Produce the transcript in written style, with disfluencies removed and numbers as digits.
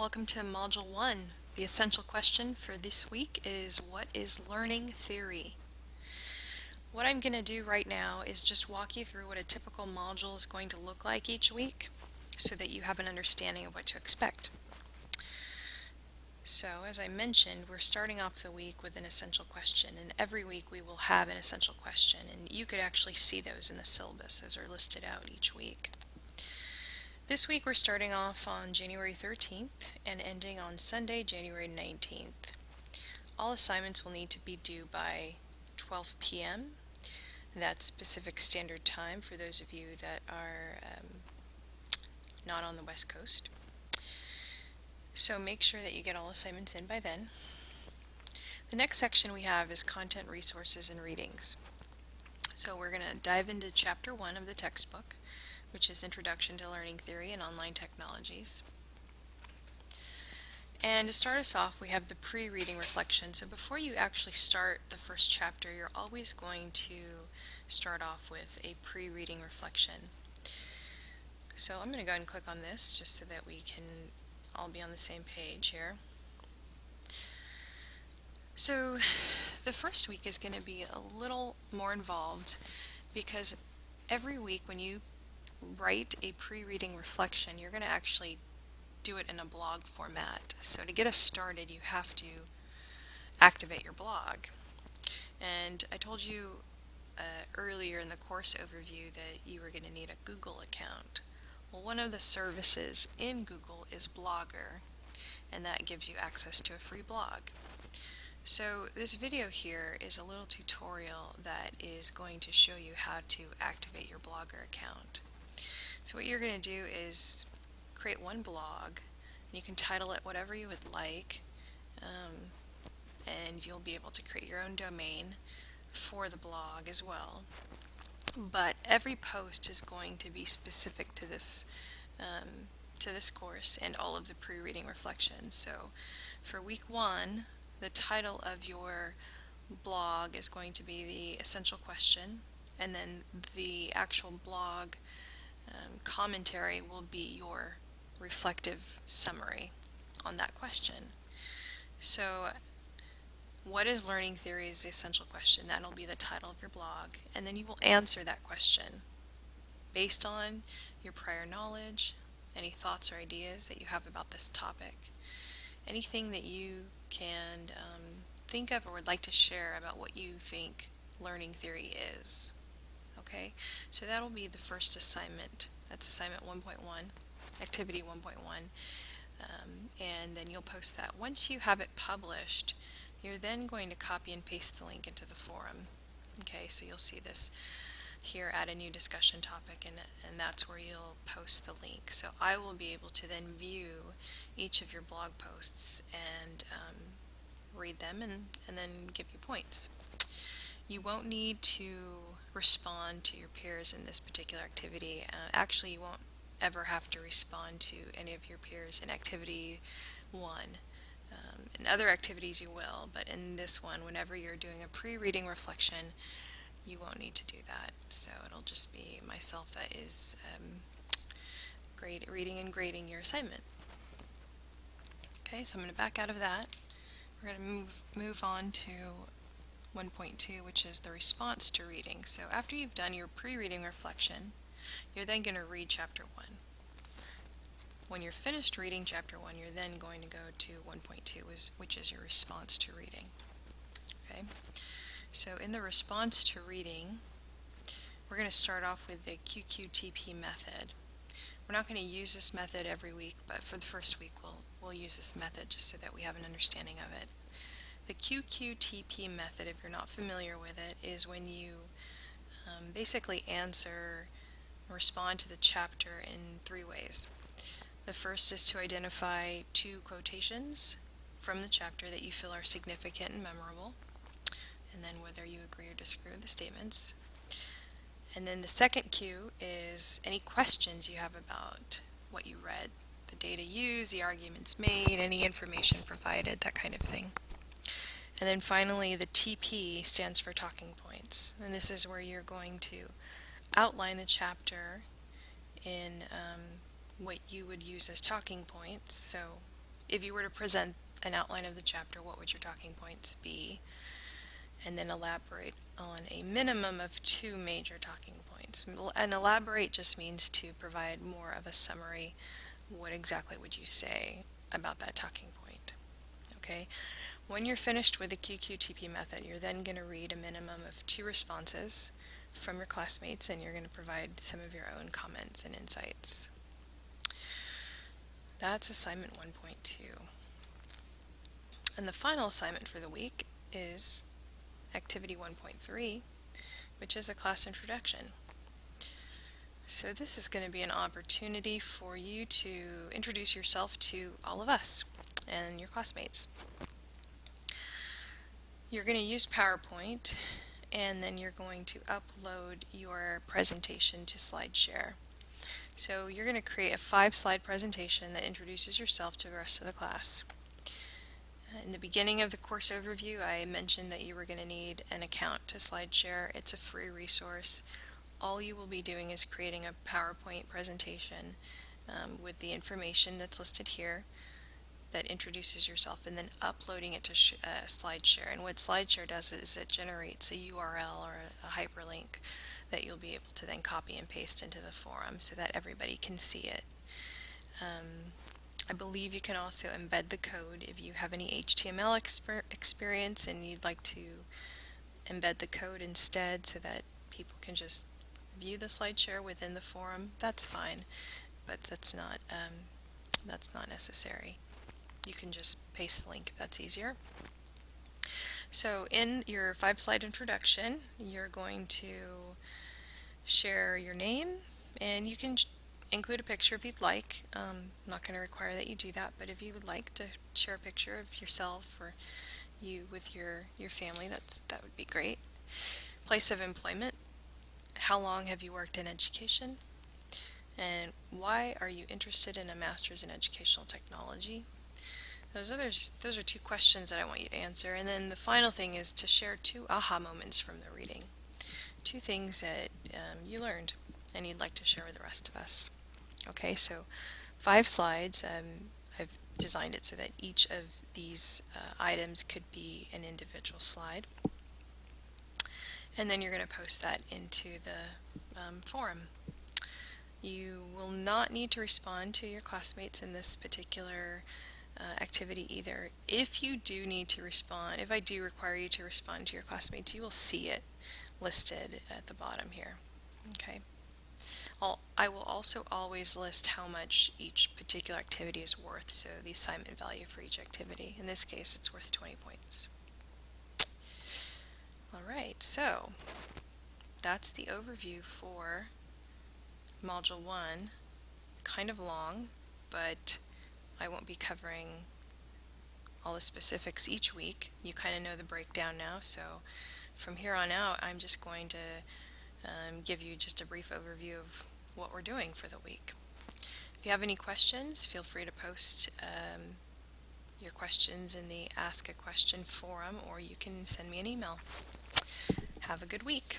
Welcome to Module 1. The essential question for this week is, what is learning theory? What I'm going to do right now is just walk you through what a typical module is going to look like each week so that you have an understanding of what to expect. So, as I mentioned, we're starting off the week with an essential question, and every week we will have an essential question, and you could actually see those in the syllabus. Those are listed out each week. This week we're starting off on January 13th and ending on Sunday, January 19th. All assignments will need to be due by 12 p.m. That's Pacific Standard Time for those of you that are not on the West Coast. So make sure that you get all assignments in by then. The next section we have is content, resources, and readings. So we're going to dive into Chapter 1 of the textbook, which is Introduction to Learning Theory and Online Technologies. And to start us off, we have the pre-reading reflection. So before you actually start the first chapter, you're always going to start off with a pre-reading reflection. So I'm going to go ahead and click on this just so that we can all be on the same page here. So the first week is going to be a little more involved because every week when you write a pre-reading reflection, you're going to actually do it in a blog format. So to get us started, you have to activate your blog. And I told you earlier in the course overview that you were going to need a Google account. Well, one of the services in Google is Blogger, and that gives you access to a free blog. So this video here is a little tutorial that is going to show you how to activate your Blogger account. So what you're going to do is create one blog, and you can title it whatever you would like, and you'll be able to create your own domain for the blog as well. But every post is going to be specific to this course and all of the pre-reading reflections. So for week 1, the title of your blog is going to be the essential question, and then the actual blog commentary will be your reflective summary on that question. So what is learning theory is the essential question. That'll be the title of your blog, and then you will answer that question based on your prior knowledge, any thoughts or ideas that you have about this topic, anything that you can think of or would like to share about what you think learning theory is. Okay, so that'll be the first assignment. That's assignment 1.1, activity 1.1, and then you'll post that. Once you have it published, you're then going to copy and paste the link into the forum. Okay, so you'll see this here, add a new discussion topic, and that's where you'll post the link. So I will be able to then view each of your blog posts and read them and then give you points. You won't need to respond to your peers in this particular activity. Actually, you won't ever have to respond to any of your peers in activity 1. In other activities you will, but in this one, whenever you're doing a pre-reading reflection, you won't need to do that. So it'll just be myself that is reading and grading your assignment. Okay, so I'm going to back out of that. We're going to move on to 1.2, which is the response to reading. So after you've done your pre-reading reflection, you're then going to read Chapter 1. When you're finished reading Chapter 1, you're then going to go to 1.2, which is your response to reading. Okay? So in the response to reading, we're going to start off with the QQTP method. We're not going to use this method every week, but for the first week we'll use this method just so that we have an understanding of it. The QQTP method, if you're not familiar with it, is when you basically respond to the chapter in 3 ways. The first is to identify 2 quotations from the chapter that you feel are significant and memorable, and then whether you agree or disagree with the statements. And then the second Q is any questions you have about what you read, the data used, the arguments made, any information provided, that kind of thing. And then finally, the TP stands for talking points, and this is where you're going to outline the chapter in what you would use as talking points. So if you were to present an outline of the chapter, what would your talking points be? And then elaborate on a minimum of 2 major talking points. And elaborate just means to provide more of a summary. What exactly would you say about that talking point? Okay. When you're finished with the QQTP method, you're then going to read a minimum of 2 responses from your classmates, and you're going to provide some of your own comments and insights. That's assignment 1.2. And the final assignment for the week is activity 1.3, which is a class introduction. So this is going to be an opportunity for you to introduce yourself to all of us and your classmates. You're going to use PowerPoint, and then you're going to upload your presentation to SlideShare. So you're going to create a 5-slide presentation that introduces yourself to the rest of the class. In the beginning of the course overview, I mentioned that you were going to need an account to SlideShare. It's a free resource. All you will be doing is creating a PowerPoint presentation with the information that's listed here that introduces yourself, and then uploading it to SlideShare. And what SlideShare does is it generates a URL or a hyperlink that you'll be able to then copy and paste into the forum so that everybody can see it. I believe you can also embed the code if you have any HTML experience and you'd like to embed the code instead so that people can just view the SlideShare within the forum. That's fine, but that's not necessary. You can just paste the link if that's easier. So in your 5-slide introduction, you're going to share your name, and you can include a picture if you'd like. I'm not going to require that you do that, but if you would like to share a picture of yourself or you with your family, that would be great. Place of employment. How long have you worked in education? And why are you interested in a master's in educational technology? Those are 2 questions that I want you to answer. And then the final thing is to share 2 aha moments from the reading. 2 things that you learned and you'd like to share with the rest of us. Okay, so 5 slides. I've designed it so that each of these items could be an individual slide. And then you're going to post that into the forum. You will not need to respond to your classmates in this particular activity either. If you do need to respond, if I do require you to respond to your classmates, you will see it listed at the bottom here. Okay. I will also always list how much each particular activity is worth, so the assignment value for each activity. In this case, it's worth 20 points. Alright, so that's the overview for Module 1. Kind of long, but I won't be covering all the specifics each week. You kind of know the breakdown now, so from here on out I'm just going to give you just a brief overview of what we're doing for the week. If you have any questions, feel free to post your questions in the Ask a Question forum, or you can send me an email. Have a good week.